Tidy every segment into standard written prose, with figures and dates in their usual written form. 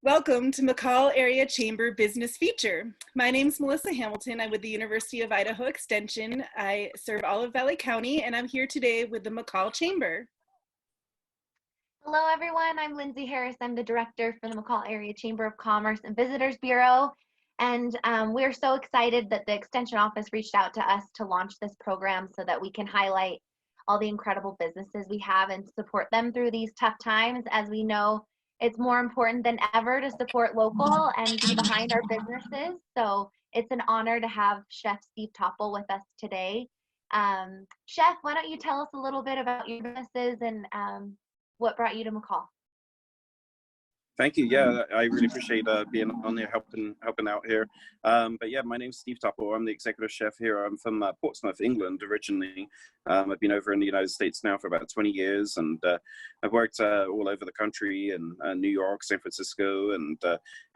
Welcome to McCall Area Chamber Business Feature. My name is Melissa Hamilton. I'm with the University of Idaho Extension. I serve Olive Valley County, and I'm here today with the McCall Chamber. Hello, everyone. I'm Lindsay Harris. I'm the director for the McCall Area Chamber of Commerce and Visitors Bureau. And we're so excited that the Extension Office reached out to us to launch this program so that we can highlight all the incredible businesses we have and support them through these tough times. As we know, it's more important than ever to support local and be behind our businesses. So it's an honor to have Chef Steve Topple with us today. Chef, why don't you tell us a little bit about your businesses and what brought you to McCall? Thank you. Yeah, I really appreciate being on here, helping out here. But yeah, my name's Steve Topple. I'm the executive chef here. I'm from Portsmouth, England, originally. I've been over in the United States now for about 20 years, and I've worked all over the country in New York, San Francisco, and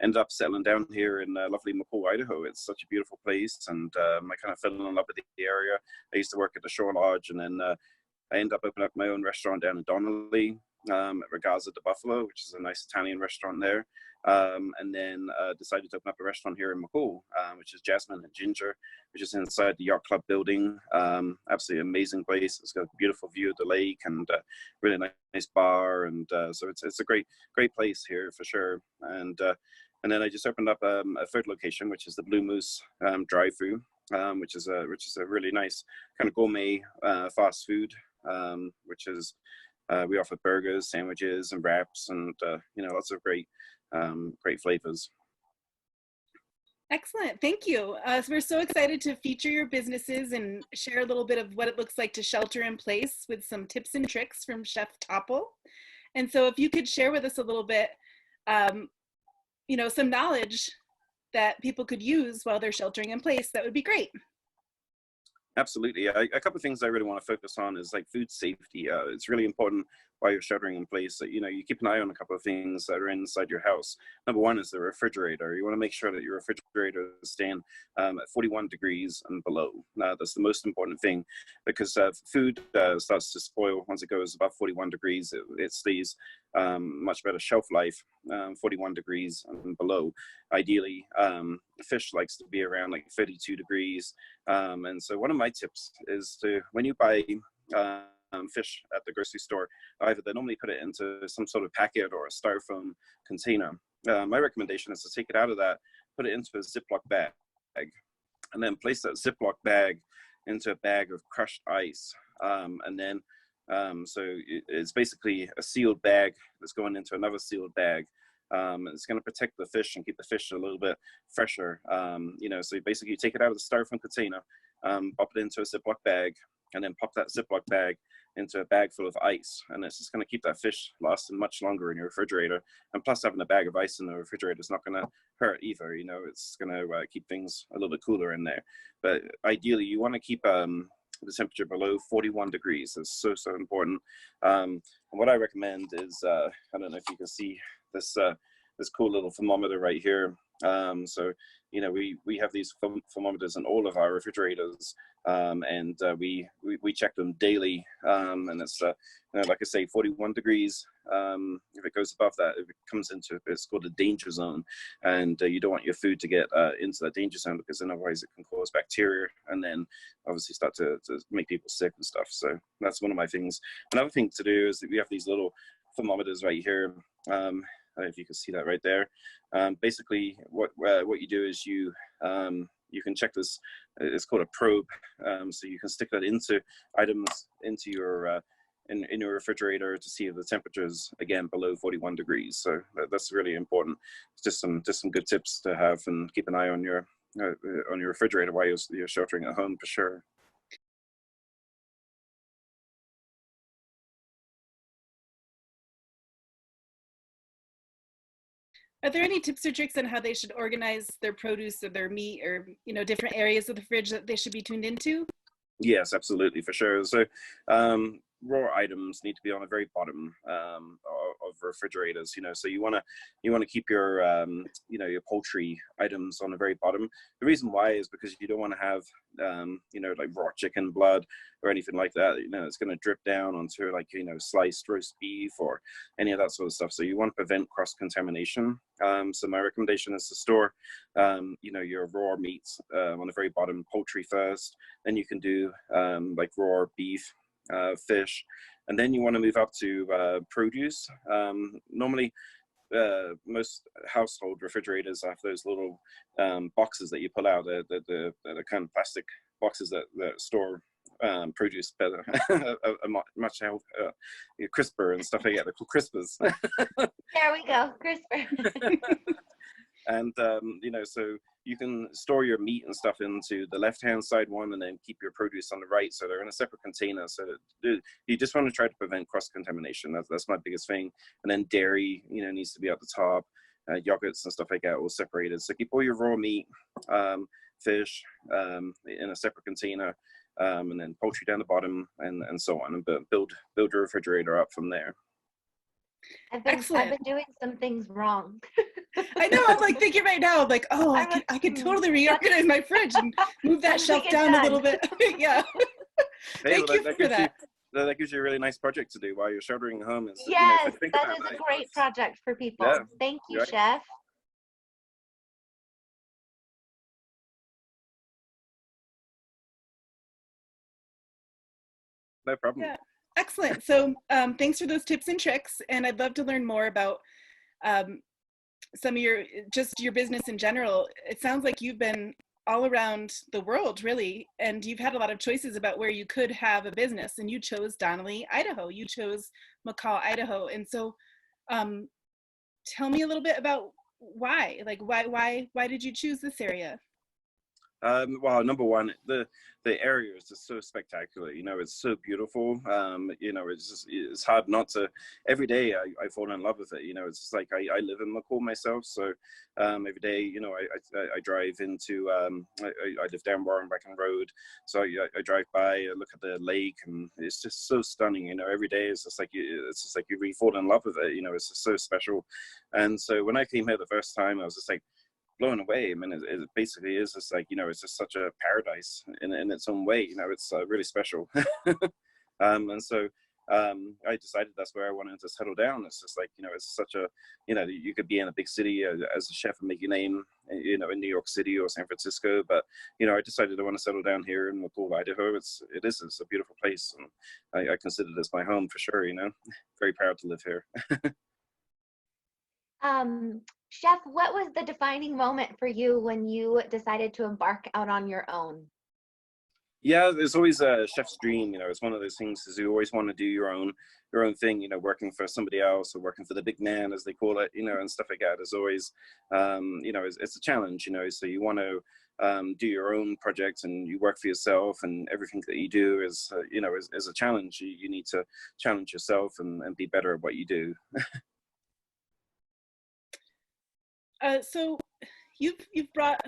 ended up settling down here in lovely McCall, Idaho. It's such a beautiful place, and I kind of fell in love with the area. I used to work at the Shore Lodge, and then I ended up opening up my own restaurant down in Donnelly. At Ragazza de Buffalo, which is a nice Italian restaurant there, and then decided to open up a restaurant here in McCall, which is Jasmine and Ginger, which is inside the Yacht Club building. Absolutely amazing place. It's got a beautiful view of the lake and really nice bar, and so it's a great place here for sure. And then I just opened up a third location, which is the Blue Moose drive-through, which is a really nice kind of gourmet fast food, which is. We offer burgers, sandwiches, and wraps, and lots of great flavors. Excellent, thank you. So we're so excited to feature your businesses and share a little bit of what it looks like to shelter in place with some tips and tricks from Chef Topple. And so if you could share with us a little bit, some knowledge that people could use while they're sheltering in place, that would be great. Absolutely. A couple of things I really want to focus on is like food safety. It's really important while you're sheltering in place that, you keep an eye on a couple of things that are inside your house. Number one is the refrigerator. You want to make sure that your refrigerator is staying at 41 degrees and below. That's the most important thing, because food starts to spoil once it goes above 41 degrees. It stays much better shelf life, 41 degrees and below. Ideally, fish likes to be around like 32 degrees. And so one of my tips is when you buy fish at the grocery store, either they normally put it into some sort of packet or a styrofoam container. My recommendation is to take it out of that, put it into a Ziploc bag, and then place that Ziploc bag into a bag of crushed ice. And then, so it's basically a sealed bag that's going into another sealed bag. It's going to protect the fish and keep the fish a little bit fresher. So basically you take it out of the styrofoam container, pop it into a Ziploc bag, and then pop that Ziploc bag into a bag full of ice. And it's just going to keep that fish lasting much longer in your refrigerator. And plus, having a bag of ice in the refrigerator is not going to hurt either. It's going to keep things a little bit cooler in there. But ideally, you want to keep the temperature below 41 degrees. It's so important. And what I recommend is, I don't know if you can see this cool little thermometer right here. So we have these thermometers in all of our refrigerators, and we check them daily, and it's like I say, 41 degrees. If it goes above that, it comes into, it's called a danger zone, and you don't want your food to get into that danger zone, because then otherwise it can cause bacteria and then obviously start to make people sick and stuff. So that's one of my things. Another thing to do is that we have these little thermometers right here. I don't know if you can see that right there. Basically, what you do is you can check this. It's called a probe. So you can stick that into items into your in your refrigerator to see if the temperature is again below 41 degrees. So that's really important. It's just some good tips to have, and keep an eye on your refrigerator while you're sheltering at home for sure. Are there any tips or tricks on how they should organize their produce or their meat, or different areas of the fridge that they should be tuned into? Yes, absolutely, for sure. So raw items need to be on the very bottom of refrigerators, so you want to keep your your poultry items on the very bottom. The reason why is because you don't want to have like raw chicken blood or anything like that. It's going to drip down onto like sliced roast beef or any of that sort of stuff. So you want to prevent cross contamination. So my recommendation is to store your raw meats on the very bottom, poultry first. Then you can do like raw beef, fish, and then you want to move up to produce. Normally, most household refrigerators have those little boxes that you pull out, the kind of plastic boxes that store produce better, much crisper and stuff like that. They're called crispers. There we go, crisper. And so you can store your meat and stuff into the left-hand side one, and then keep your produce on the right. So they're in a separate container. So that you just want to try to prevent cross-contamination. That's my biggest thing. And then dairy, needs to be at the top. Yogurts and stuff like that all separated. So keep all your raw meat, fish in a separate container, and then poultry down the bottom, and so on. And build your refrigerator up from there. I've Excellent. been doing some things wrong. I know. I'm like thinking right now, like, oh, I could totally reorganize my fridge and move that shelf down a little bit. Yeah. Hey, Thank you for that. That gives you a really nice project to do while you're sheltering at home. Yes, that is a great project for people. Yeah. Thank you, Chef. No problem. Yeah. Excellent. So thanks for those tips and tricks. And I'd love to learn more about some of your business in general. It sounds like you've been all around the world, really, and you've had a lot of choices about where you could have a business, and you chose Donnelly, Idaho. You chose McCall, Idaho. And so tell me a little bit about why did you choose this area? Well, number one, the area is just so spectacular. It's so beautiful. It's hard not to. Every day I fall in love with it. It's just like I live in McCall myself, so every day, I drive into. I live down Warrenbecken Road, so I drive by, I look at the lake, and it's just so stunning. Every day it's just like you really fall in love with it. It's just so special. And so when I came here the first time, I was just like blown away. I mean, it basically is just like, it's just such a paradise in its own way. It's really special. And so I decided that's where I wanted to settle down. It's just like, it's such a, you could be in a big city as a chef and make your name, in New York City or San Francisco. But, I decided I want to settle down here in McCall, Idaho. It's a beautiful place. And I consider this my home for sure, very proud to live here. Chef, what was the defining moment for you when you decided to embark out on your own? Yeah, there's always a chef's dream. It's one of those things is you always want to do your own thing. Working for somebody else or working for the big man, as they call it. And stuff like that is always, it's a challenge. So you want to do your own projects and you work for yourself, and everything that you do is is a challenge. You need to challenge yourself and be better at what you do. So you've brought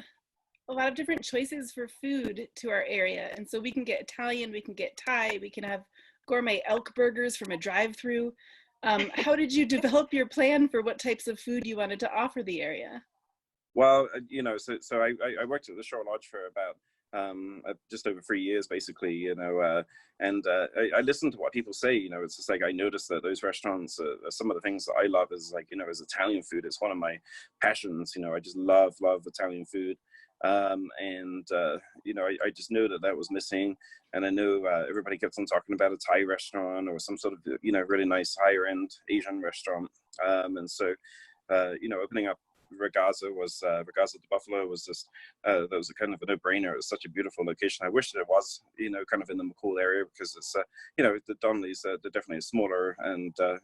a lot of different choices for food to our area. And so we can get Italian, we can get Thai, we can have gourmet elk burgers from a drive-through. How did you develop your plan for what types of food you wanted to offer the area? Well, so I worked at the Shore Lodge for about just over 3 years, basically, and I listen to what people say. It's just like I noticed that those restaurants, some of the things that I love is like, is Italian food. It's one of my passions. I just love Italian food. I just knew that was missing. And I knew everybody kept on talking about a Thai restaurant or some sort of, really nice higher end Asian restaurant. And so, opening up Ragazza de Buffalo was just that was a kind of a no-brainer. It was such a beautiful location. I wish that it was kind of in the McCall area, because it's the Donnellys, they're definitely a smaller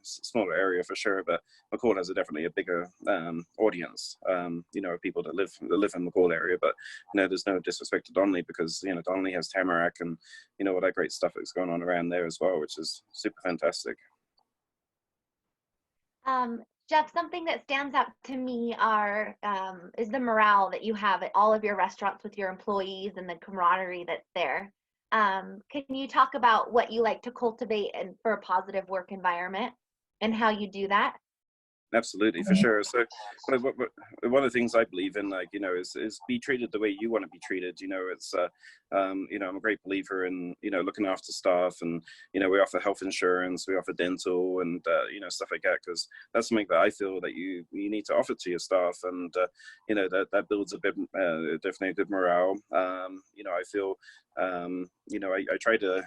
smaller area for sure, but McCall has definitely a bigger audience of people that live in McCall area. But there's no disrespect to Donnelly, because Donnelly has Tamarack and all that great stuff that's going on around there as well, which is super fantastic. Jeff, something that stands out to me is the morale that you have at all of your restaurants with your employees and the camaraderie that's there. Can you talk about what you like to cultivate and for a positive work environment and how you do that? Absolutely, for sure. So, one of the things I believe in, like, you know, is be treated the way you want to be treated. You know, it's, you know, I'm a great believer in, you know, looking after staff, and, you know, we offer health insurance, we offer dental, and, you know, stuff like that, because that's something that I feel that you need to offer to your staff, and, you know, that builds a bit, definitely a good morale. You know, I feel, you know, I try to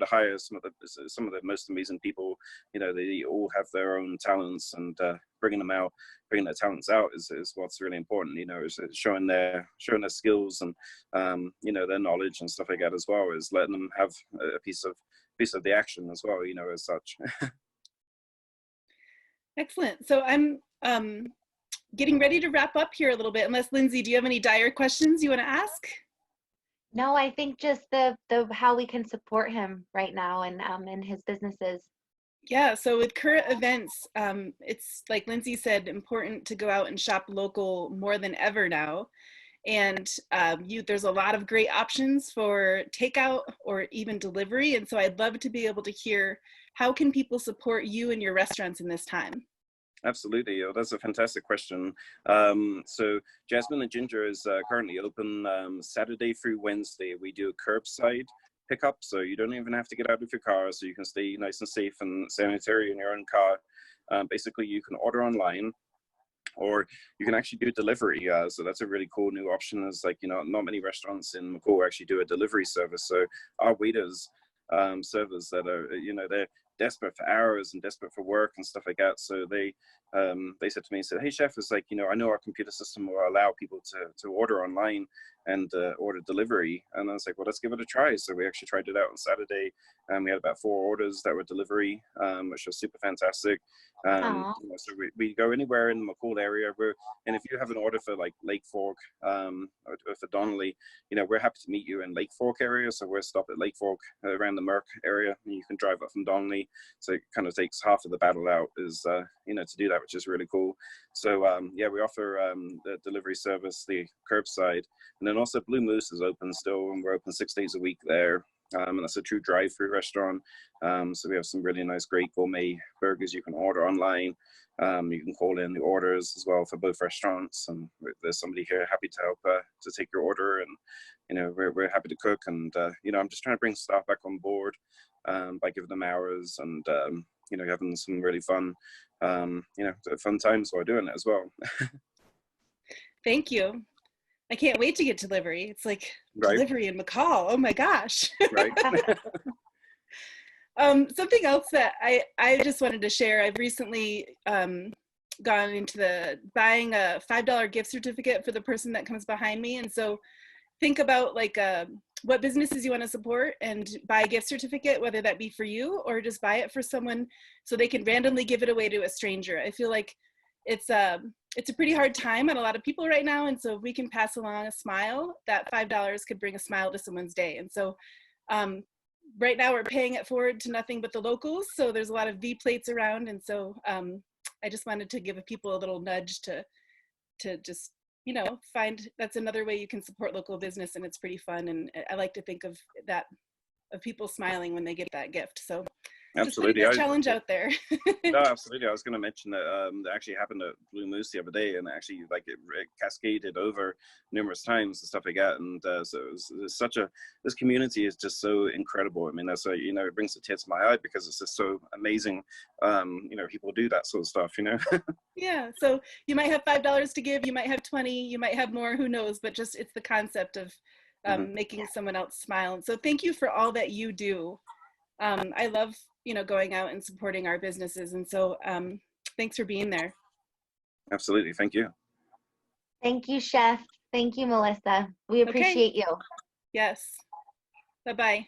hire some of the most amazing people. You know, they all have their own talents, and bringing their talents out is what's really important. You know, is showing their skills, and you know, their knowledge and stuff like that as well, is letting them have a piece of the action as well. You know, as such. Excellent. So I'm getting ready to wrap up here a little bit. Unless, Lindsay, do you have any dire questions you want to ask? No, I think just the how we can support him right now and his businesses. Yeah, so with current events, it's like Lindsay said, important to go out and shop local more than ever now. And there's a lot of great options for takeout or even delivery. And so I'd love to be able to hear, how can people support you and your restaurants in this time? Absolutely. Oh, that's a fantastic question. So Jasmine and Ginger is currently open Saturday through Wednesday. We do curbside pickup, so you don't even have to get out of your car, so you can stay nice and safe and sanitary in your own car. Basically, you can order online, or you can actually do delivery. So that's a really cool new option. Is, like, you know, not many restaurants in McCall actually do a delivery service. So our waiters, servers that are, you know, they're desperate for hours and desperate for work and stuff like that. So they said to me, said, "Hey chef, it's like, you know, I know our computer system will allow people to order online and order delivery." And I was like, "Well, let's give it a try." So we actually tried it out on Saturday, and we had about 4 orders that were delivery, which was super fantastic. You know, so we go anywhere in the McCall area. And if you have an order for like Lake Fork, or for Donnelly, you know, we're happy to meet you in Lake Fork area. So we're stopped at Lake Fork, around the Merck area, and you can drive up from Donnelly. So it kind of takes half of the battle out, is, you know, to do that, which is really cool. So yeah, we offer the delivery service, the curbside, and then also Blue Moose is open still, and we're open 6 days a week there. And that's a true drive-through restaurant. So we have some really nice, great gourmet burgers you can order online. You can call in the orders as well for both restaurants, and there's somebody here happy to help to take your order. And, you know, we're happy to cook. And you know, I'm just trying to bring staff back on board by giving them hours, and you know, having some really fun, you know, fun times while doing it as well. Thank you. I can't wait to get delivery. It's like Right. delivery in McCall. Oh my gosh. Right. Something else that I just wanted to share. I've recently gone into buying a $5 gift certificate for the person that comes behind me. And so think about, like, what businesses you want to support, and buy a gift certificate, whether that be for you or just buy it for someone so they can randomly give it away to a stranger. I feel like it's a pretty hard time on a lot of people right now. And so if we can pass along a smile, that $5 could bring a smile to someone's day. And so right now we're paying it forward to nothing but the locals. So there's a lot of V plates around. And so I just wanted to give people a little nudge to just, you know, find that's another way you can support local business. And it's pretty fun. And I like to think of that, of people smiling when they get that gift. So Absolutely. Just challenge out there. No, absolutely. I was going to mention that that actually happened at Blue Moose the other day, and actually, like, it cascaded over numerous times and stuff like that. And so it's this community is just so incredible. I mean, that's you know, it brings a tear to my eye, because it's just so amazing. You know, people do that sort of stuff, you know. Yeah. So you might have $5 to give, you might have 20, you might have more, who knows, but just, it's the concept of making someone else smile. And so thank you for all that you do. I love, you know, going out and supporting our businesses. And so thanks for being there. Absolutely. Thank you. Thank you, Chef. Thank you, Melissa. We appreciate you. Yes. Bye-bye.